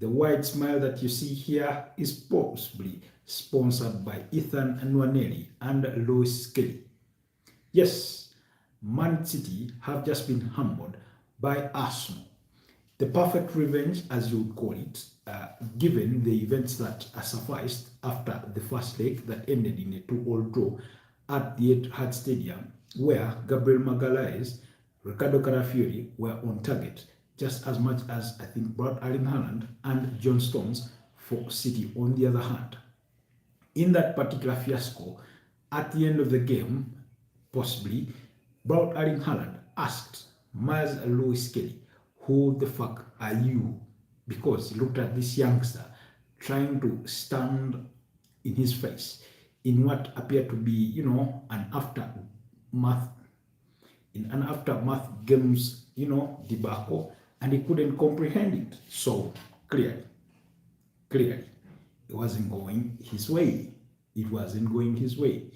The white smile that you see here is possibly sponsored by Ethan Nwaneri and Lewis Skelly. Yes, Man City have just been humbled by Arsenal. The perfect revenge, as you would call it, given the events that sufficed after the first leg that ended in a 2-all draw at the Etihad Stadium, where Gabriel Magalhaes, Ricardo Carafiori were on target just as much as I think Erling Haaland and John Stones for City on the other hand. In that particular fiasco, at the end of the game, possibly, Erling Haaland asked Miles Lewis Skelly, who the fuck are you? Because he looked at this youngster trying to stand in his face in what appeared to be, an aftermath games, debacle, and he couldn't comprehend it. So clearly, it wasn't going his way. It wasn't going his way.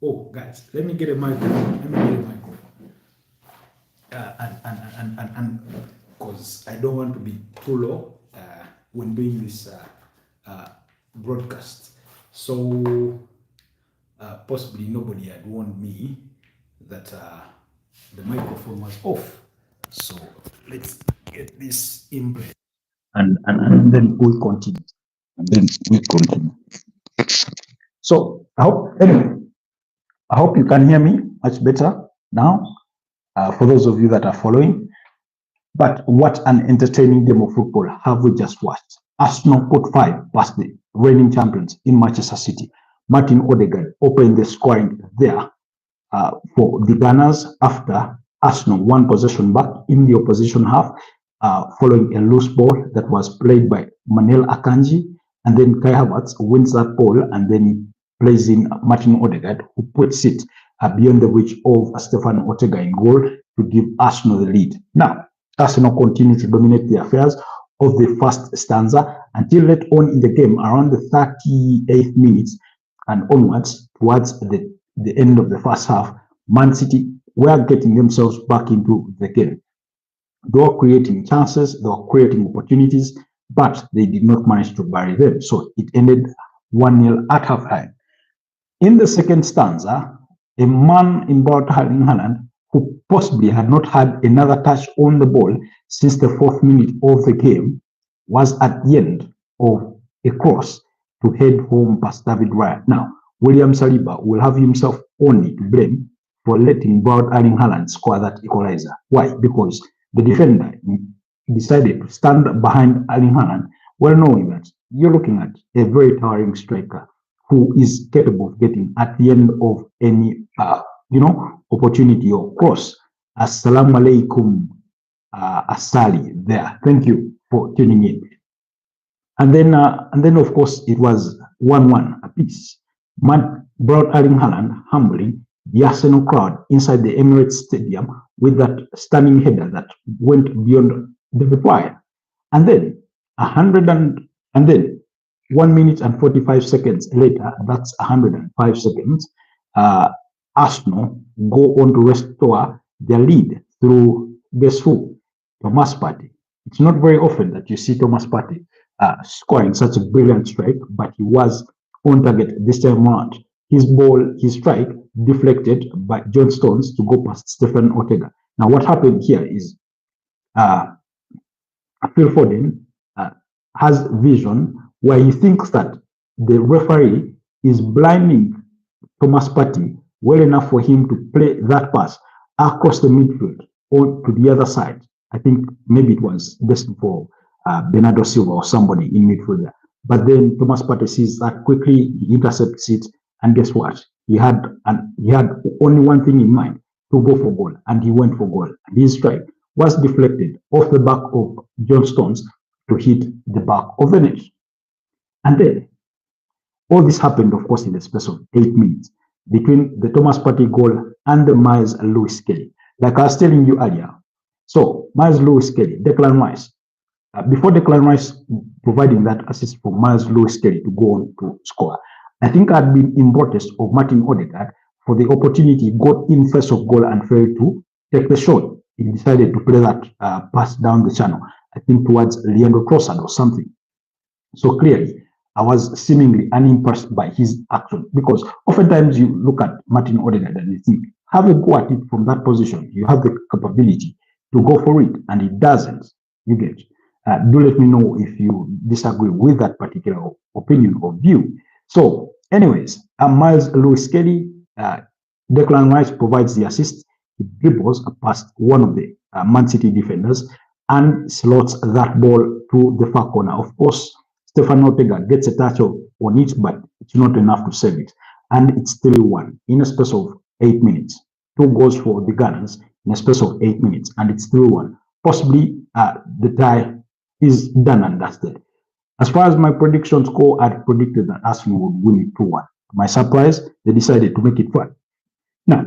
Oh, guys, let me get a microphone. And because I don't want to be too low when doing this broadcast. So possibly nobody had warned me that the microphone was off. So let's get this in place. And then we'll continue. So I hope you can hear me much better now. For those of you that are following. But what an entertaining game of football have we just watched. Arsenal put 5 past the reigning champions in Manchester City. Martin Odegaard opened the scoring there for the Gunners after Arsenal won possession back in the opposition half following a loose ball that was played by Manuel Akanji, and then Kai Havertz wins that ball and then he plays in Martin Odegaard, who puts it beyond the reach of Stefan Ortega in goal to give Arsenal the lead. Now, Arsenal continue to dominate the affairs of the first stanza until late on in the game, around the 38th minute and onwards, towards the end of the first half, Man City were getting themselves back into the game. They were creating chances, they were creating opportunities, but they did not manage to bury them. So it ended 1-0 at halftime. In the second stanza, a man in Erling Haaland, who possibly had not had another touch on the ball since the 4th minute of the game, was at the end of a cross to head home past David Raya. Now, William Saliba will have himself only to blame for letting Erling Haaland score that equalizer. Why? Because the defender decided to stand behind Erling Haaland, well knowing that you're looking at a very towering striker who is capable of getting at the end of any opportunity or cross. Assalamu alaikum, Asali there. Thank you for tuning in. And then of course it was 1-1 apiece. Erling Haaland humbling the Arsenal crowd inside the Emirates Stadium with that stunning header that went beyond the required. And then 1 minute and 45 seconds later, that's 105 seconds, Arsenal go on to restore their lead through, guess who? Thomas Partey. It's not very often that you see Thomas Partey scoring such a brilliant strike, but he was on target this time around. His ball, his strike, deflected by John Stones to go past Stefan Ortega. Now, what happened here is Phil Foden has vision where he thinks that the referee is blinding Thomas Partey well enough for him to play that pass across the midfield or to the other side. I think maybe it was destined for Bernardo Silva or somebody in midfield there. But then Thomas Partey sees that quickly, he intercepts it, and guess what? He had only one thing in mind, to go for goal, and he went for goal. His strike was deflected off the back of John Stones to hit the back of the net. And then all this happened, of course, in the space of 8 minutes between the Thomas Partey goal and the Miles Lewis Skelly. Like I was telling you earlier, so Miles Lewis Skelly, Declan Rice, before Declan Rice providing that assist for Miles Lewis Skelly to go on to score, I think I'd been in protest of Martin Odegaard for the opportunity he got in first of goal and failed to take the shot. He decided to play that pass down the channel, I think towards Leandro Trossard or something. So clearly, I was seemingly unimpressed by his action because oftentimes you look at Martin Odegaard and you think, have a go at it from that position. You have the capability to go for it, and he doesn't. You get. Do let me know if you disagree with that particular opinion or view. So, anyways, Miles Lewis Skelly, Declan Rice provides the assist. He dribbles past one of the Man City defenders and slots that ball to the far corner. Of course, Stefan Ortega gets a touch on it, but it's not enough to save it. And it's 3-1 in a space of 8 minutes. Two goals for the Gunners in a space of 8 minutes, and it's 3-1. Possibly the tie is done and dusted. As far as my prediction score, I predicted that Arsenal would win it 2-1. To my surprise, they decided to make it fun. Now,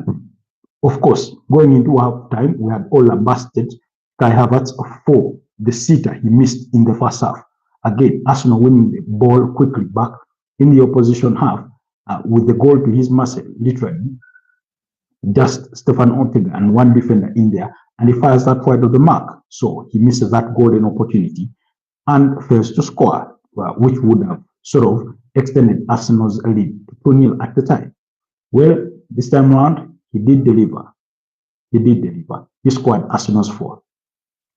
of course, going into half time, we had all lambasted Kai Havertz for the sitter he missed in the first half. Again, Arsenal winning the ball quickly back in the opposition half with the goal to his mercy, literally. Just Stefan Ortega and one defender in there, and he fires that wide of the mark. So he misses that golden opportunity and fails to score, which would have sort of extended Arsenal's lead to 2-0 at the time. Well, this time around, he did deliver. He did deliver. He scored Arsenal's 4.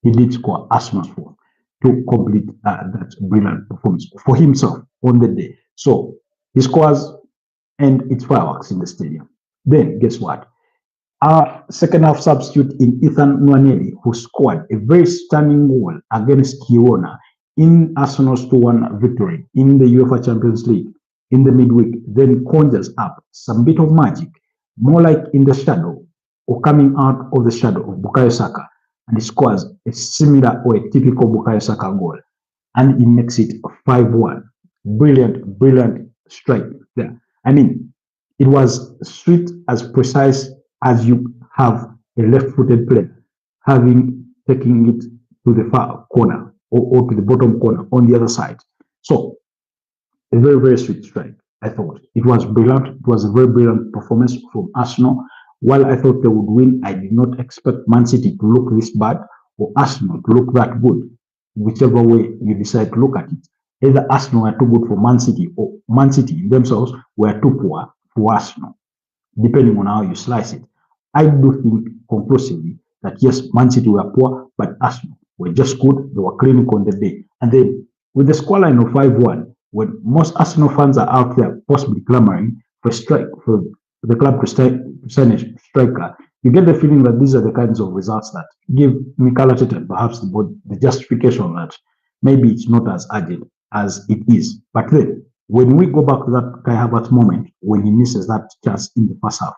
He did score Arsenal's 4 to complete that brilliant performance for himself on the day. So he scores and it's fireworks in the stadium. Then guess what? Our second half substitute in Ethan Nwaneri, who scored a very stunning goal against Girona in Arsenal's 2-1 victory in the UEFA Champions League in the midweek, then conjures up some bit of magic, more like in the shadow or coming out of the shadow of Bukayo Saka, and he scores a similar or a typical Bukayo Saka goal, and he makes it 5-1. Brilliant, brilliant strike there. I mean, it was sweet as precise as you have a left-footed player having taking it to the far corner or to the bottom corner on the other side. So a very, very sweet strike, I thought. It was brilliant. It was a very brilliant performance from Arsenal. While I thought they would win, I did not expect Man City to look this bad or Arsenal to look that good, whichever way you decide to look at it. Either Arsenal were too good for Man City or Man City themselves were too poor for Arsenal, depending on how you slice it. I do think conclusively that yes, Man City were poor, but Arsenal were just good. They were clinical on the day. And then with the scoreline of 5-1, when most Arsenal fans are out there possibly clamoring for the club to sign a striker, you get the feeling that these are the kinds of results that give Mikel Arteta perhaps the justification that maybe it's not as urgent as it is. But then, when we go back to that Kai Havertz moment, when he misses that chance in the first half,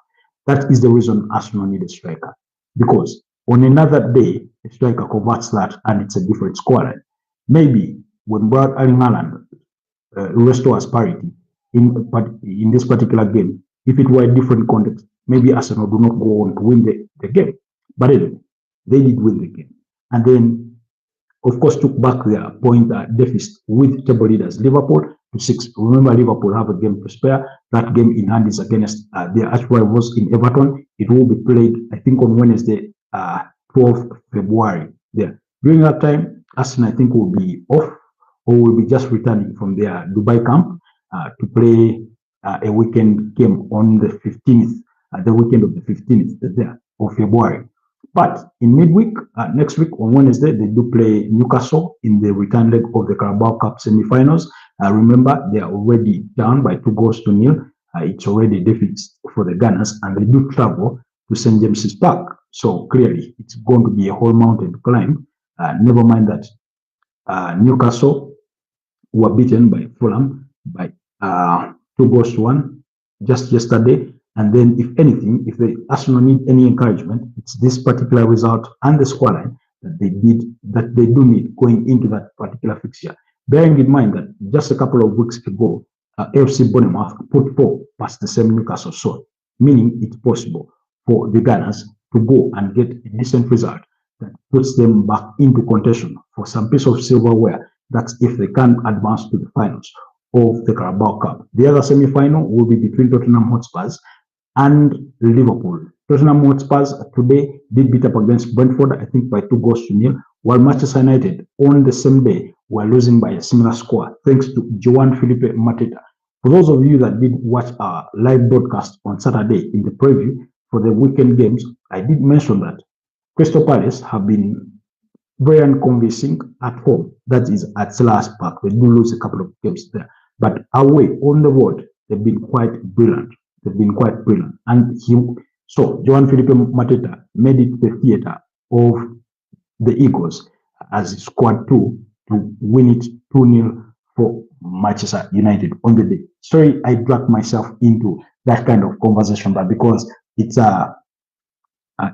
that is the reason Arsenal need a striker. Because on another day, a striker converts that and it's a different scoreline. Maybe when Erling Haaland restores parity in this particular game, if it were a different context, maybe Arsenal do not go on to win the game. But anyway, they did win the game. And then, of course, took back their point deficit with table leaders Liverpool to 6. Remember, Liverpool have a game to spare. That game in hand is against their arch rivals in Everton. It will be played, I think, on Wednesday, 12th February. There. During that time, Arsenal, I think, will be off or will be just returning from their Dubai camp to play a weekend game on the 15th, the weekend of the 15th there of February. But in midweek, next week on Wednesday, they do play Newcastle in the return leg of the Carabao Cup semi-finals. Remember, they are already down by 2-0. It's already a deficit for the Gunners, and they do travel to St. James's Park. So clearly, it's going to be a whole mountain to climb. Never mind that Newcastle were beaten by Fulham by 2-1 just yesterday. And then, if anything, if the Arsenal need any encouragement, it's this particular result and the scoreline that they do need going into that particular fixture. Bearing in mind that just a couple of weeks ago, AFC Bournemouth put 4 past the same Newcastle, so meaning it's possible for the Gunners to go and get a decent result that puts them back into contention for some piece of silverware. That's if they can advance to the finals of the Carabao Cup. The other semi-final will be between Tottenham Hotspurs and Liverpool. Tottenham Hotspurs today did beat up against Brentford, I think by 2-0, while Manchester United on the same day were losing by a similar score thanks to João Felipe Mateta. For those of you that did watch our live broadcast on Saturday in the preview for the weekend games, I did mention that Crystal Palace have been very unconvincing at home. That is at Selhurst Park. They do lose a couple of games there. But away on the road, they've been quite brilliant. And João Felipe Mateta made it the theatre of the Eagles as he scored 2 to win it 2-0 for Manchester United on the day. Sorry, I dragged myself into that kind of conversation, but because it's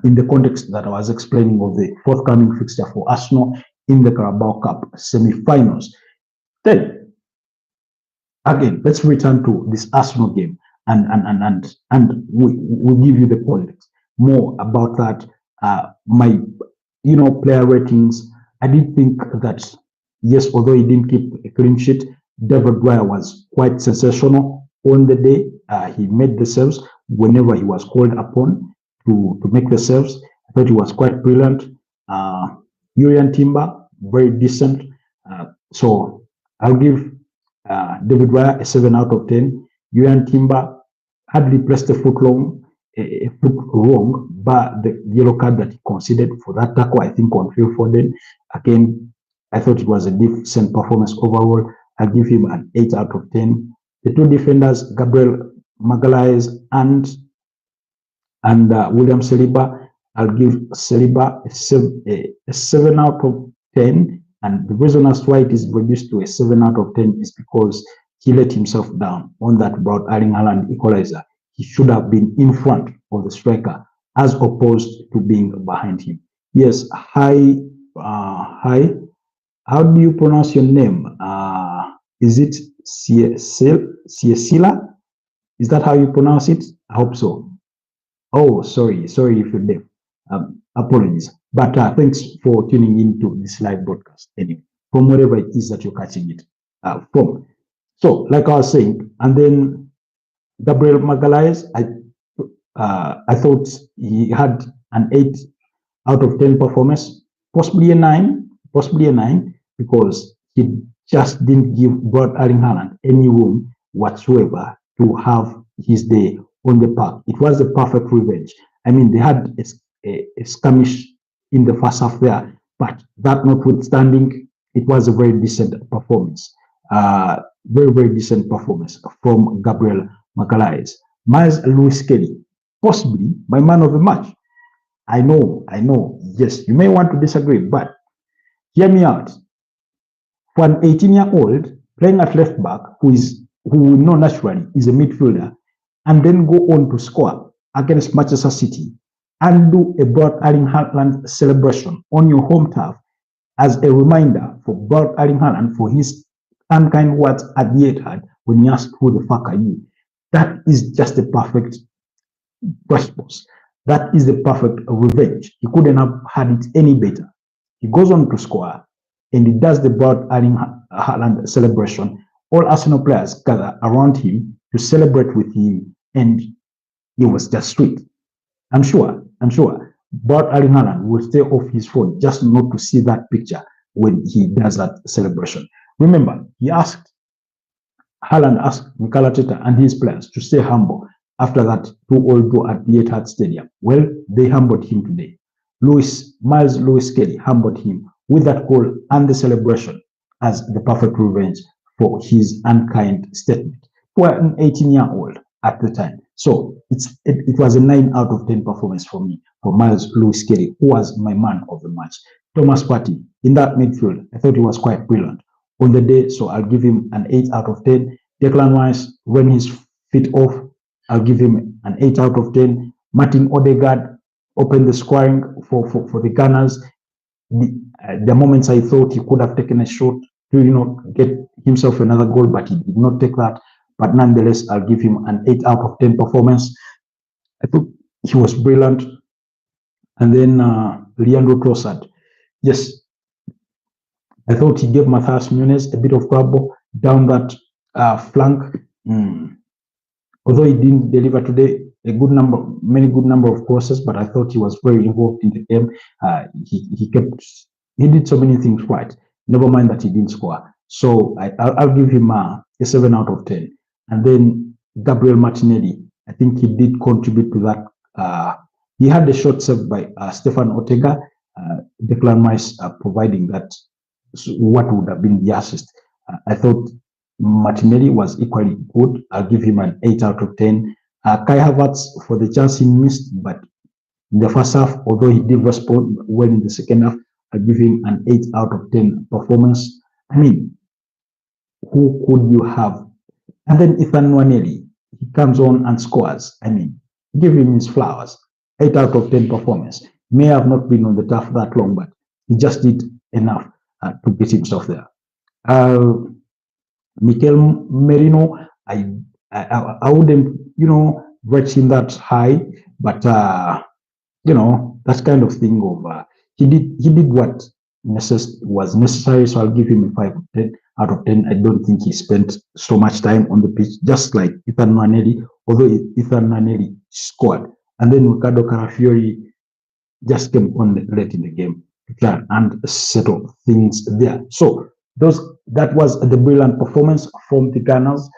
in the context that I was explaining of the forthcoming fixture for Arsenal in the Carabao Cup semi-finals. Then, again, let's return to this Arsenal game and we'll give you the context more about that. My, player ratings. I did think that yes, although he didn't keep a clean sheet, David Raya was quite sensational on the day. He made the saves whenever he was called upon to make the saves. I thought he was quite brilliant. Urian Timber, very decent. So I'll give David Raya a 7 out of 10. Urian Timber hardly pressed a foot wrong, but the yellow card that he conceded for that tackle, I think, on Phil Foden, again, I thought it was a decent performance overall. I'll give him an 8 out of 10. The two defenders, Gabriel Magalhaes and William Saliba, I'll give Saliba a 7 out of 10. And the reason as why it is reduced to a 7 out of 10 is because he let himself down on that brought Erling Haaland equalizer. He should have been in front of the striker as opposed to being behind him. Yes, hi. How do you pronounce your name? Is it Ciesila? Is that how you pronounce it? I hope so. Oh, sorry if you're deaf. Apologies. But thanks for tuning into this live broadcast anyway, from wherever it is that you're catching it from. So, like I was saying, and then Gabriel Magalhaes, I thought he had an 8 out of 10 performance, possibly a 9, because he just didn't give Erling Haaland any room whatsoever to have his day on the park. It was the perfect revenge. I mean, they had a skirmish in the first half there, but that notwithstanding, it was a very decent performance. Very decent performance from Gabriel Magalhaes. Miles Lewis Skelly, possibly my man of the match. I know. Yes, you may want to disagree, but hear me out. For an 18-year-old playing at left back, who we know naturally is a midfielder, and then go on to score against Manchester City and do a Erling Haaland celebration on your home turf as a reminder for Erling Haaland for his unkind words at the Etihad when he asked, "Who the fuck are you?" That is just the perfect response. That is the perfect revenge. He couldn't have had it any better. He goes on to score and he does the Erling Haaland celebration. All Arsenal players gather around him to celebrate with him, and it was just sweet. I'm sure Erling Haaland will stay off his phone just not to see that picture when he does that celebration. Remember, Haaland asked Mikel Arteta and his players to stay humble after that 2-2 draw at the Emirates Stadium. Well, they humbled him today. Miles Lewis Skelly humbled him with that goal and the celebration as the perfect revenge for his unkind statement for an 18-year-old at the time. So it was a 9 out of 10 performance for me, for Miles Lewis Skelly, who was my man of the match. Thomas Partey in that midfield, I thought he was quite brilliant on the day, so I'll give him an 8 out of 10. Declan Rice, when his feet off, I'll give him an 8 out of 10. Martin Odegaard opened the scoring for the Gunners. The moments I thought he could have taken a shot to get himself another goal, but he did not take that. But nonetheless, I'll give him an 8 out of 10 performance. I thought he was brilliant. And then Leandro Trossard, yes, I thought he gave Matthias Nunes a bit of trouble down that flank. Although he didn't deliver today many good number of crosses, but I thought he was very involved in the game. He did so many things right. Never mind that he didn't score. So I'll give him a 7 out of 10. And then Gabriel Martinelli, I think he did contribute to that. He had a shot saved by Stefan Ortega, Declan Rice providing that what would have been the assist. I thought Martinelli was equally good. I'll give him an 8 out of 10. Kai Havertz for the chance he missed, but in the first half, although he did respond well in the second half, I'll give him an 8 out of 10 performance. I mean, who could you have? And then Ethan Nwaneri, he comes on and scores. I mean, give him his flowers. 8 out of 10 performance. May have not been on the turf that long, but he just did enough to get himself there. Mikel Merino, I wouldn't, rate him that high, but that's kind of thing of he did what was necessary. So I'll give him a 5 out of 10. I don't think he spent so much time on the pitch, just like Ethan Nwaneri, although Ethan Nwaneri scored. And then Ricardo Carafiori just came on late in the game to try and settle things there. So that was the brilliant performance from the Gunners.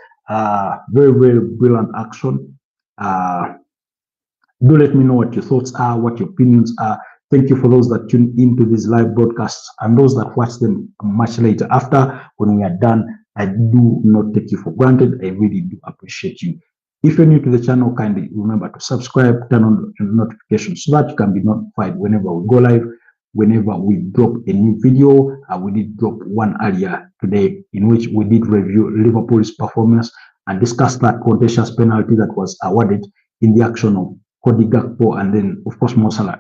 Very, very brilliant action. Do let me know what your thoughts are, what your opinions are. Thank you for those that tune into these live broadcasts and those that watch them much later after. When we are done, I do not take you for granted. I really do appreciate you. If you're new to the channel, kindly remember to subscribe, turn on notifications so that you can be notified whenever we go live, whenever we drop a new video. We did drop one earlier today in which we did review Liverpool's performance and discuss that contentious penalty that was awarded in the action of Cody Gakpo, and then of course Mo Salah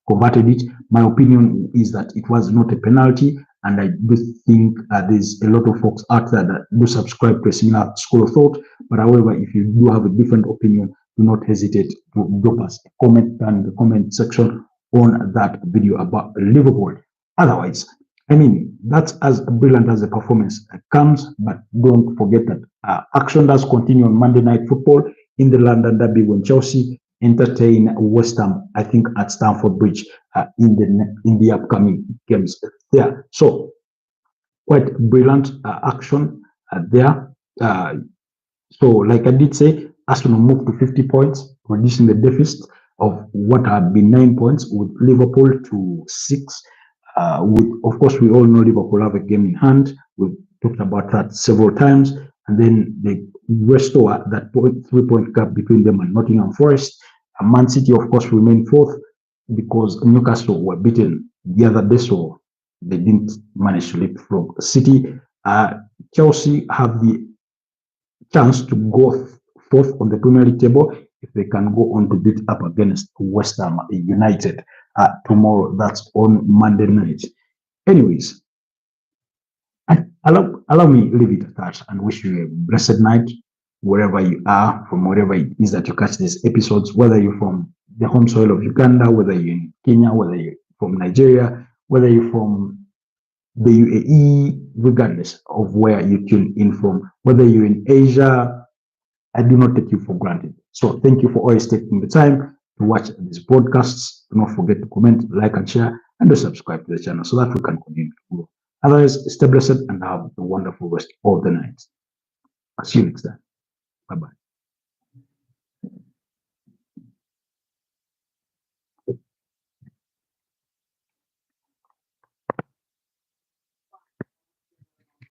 converted it. My opinion is that it was not a penalty, and I do think there's a lot of folks out there that do subscribe to a similar school of thought. But however, if you do have a different opinion, do not hesitate to drop us a comment in the comment section on that video about Liverpool. Otherwise, I mean, that's as brilliant as the performance comes, but don't forget that action does continue on Monday Night Football in the London Derby when Chelsea entertain West Ham, I think, at Stamford Bridge in the upcoming games there. So quite brilliant action there. So like I did say, Arsenal moved to 50 points, reducing the deficit of what had been 9 points with Liverpool to 6. Of course, we all know Liverpool have a game in hand. We've talked about that several times. And then they restore that 3-point gap between them and Nottingham Forest. And Man City, of course, remain fourth because Newcastle were beaten the other day, so they didn't manage to leapfrog City. Chelsea have the chance to go fourth on the Premier League table if they can go on to beat up against West Ham United tomorrow. That's on Monday night. Anyways, allow me leave it at that and wish you a blessed night wherever you are, from wherever it is that you catch these episodes, whether you're from the home soil of Uganda, whether you're in Kenya, whether you're from Nigeria, whether you're from the UAE, regardless of where you tune in from, whether you're in Asia, I do not take you for granted. So thank you for always taking the time to watch these broadcasts. Do not forget to comment, like, and share, and to subscribe to the channel so that we can continue to grow. Otherwise, stay blessed and have a wonderful rest of the night. I'll see you next time. Bye-bye.